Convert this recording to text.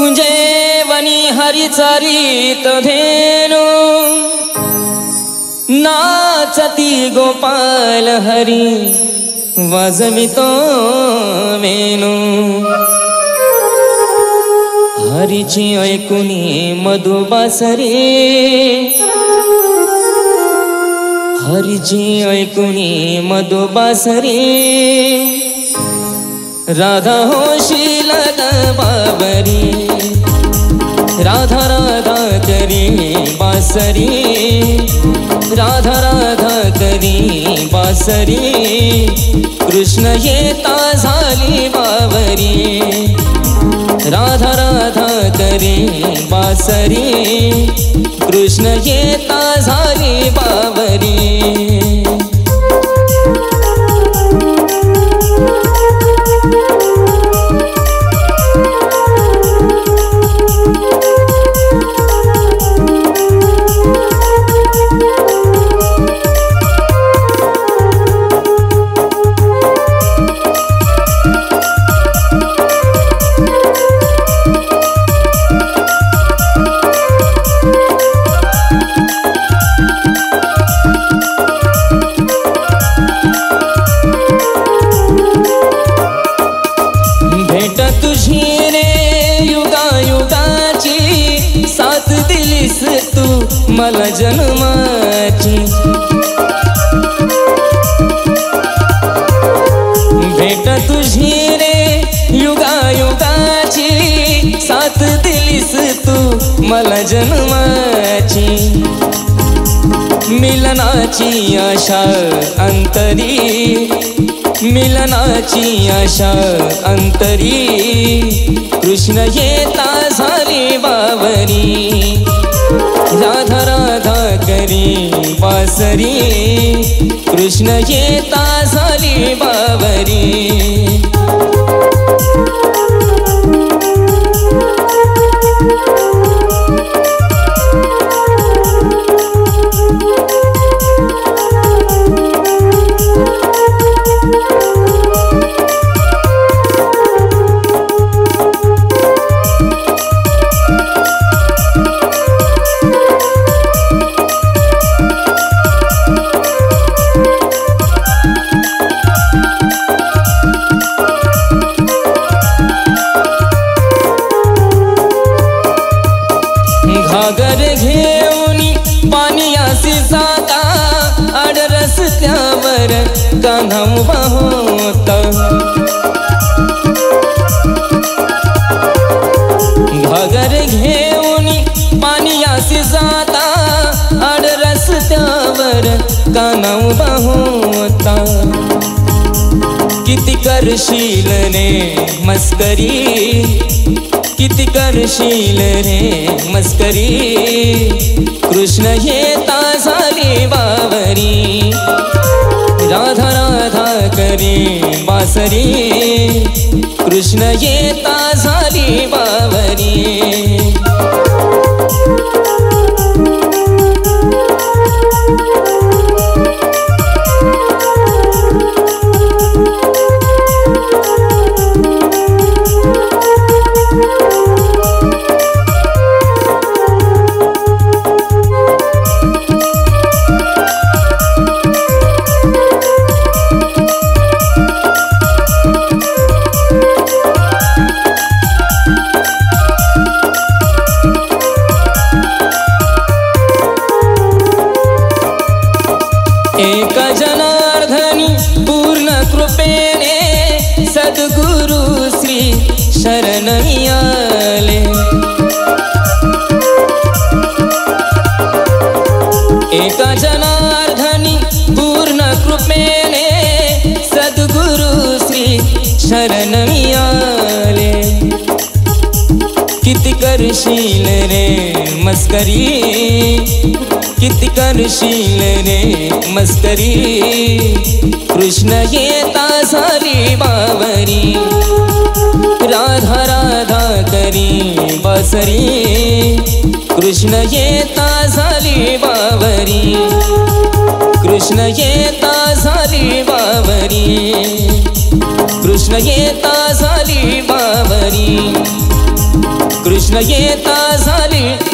कुंजेवनी हरिचरित धेनु नाचती गोपाल हरी वाजवितो वेणू हरीची ऐकुनी मधुबासरी हरीची ऐकुनी मधुबासरी राधा होशील बाबरी राधा राधा करी बासरी राधा राधा करी बासरी कृष्ण येता झाली बावरी राधा राधा करी बासरी कृष्ण येता झाली बावरी मला जन्माची भेट तुझी रे युगायुगाची साथ दिलीस तू मला जन्माची मिलनाची आशा अंतरी मिलनाची आशा अंतरी कृष्ण येता झाली बावरी राधा राधा करी बासरी कृष्ण येता झाली बावरी घागर घेऊनी पाणीयासी जाता आड रस्त्यावर कान्हा उभा होता घागर घेऊनी पाणीयासी जाता आड रस्त्यावर कान्हा उभा होता किती करशील रे मस्करी किती करशील रे मस्करी कृष्ण येता झाली बावरी राधा राधा करी बासरी कृष्ण येता झाली बावरी एक जनार्दनी पूर्ण कृपेने सद्गुरु श्री शरण आले एक जनार्दनी पूर्ण कृपेने सद्गुरु श्री शरण आले किती करशील रे मस्करी किती करशील रे मस्करी कृष्ण येता झाली बावरी राधा राधा करी बासरी कृष्ण येता झाली बावरी कृष्ण येता झाली बावरी कृष्ण येता झाली बावरी कृष्ण कृष्ण येता झाली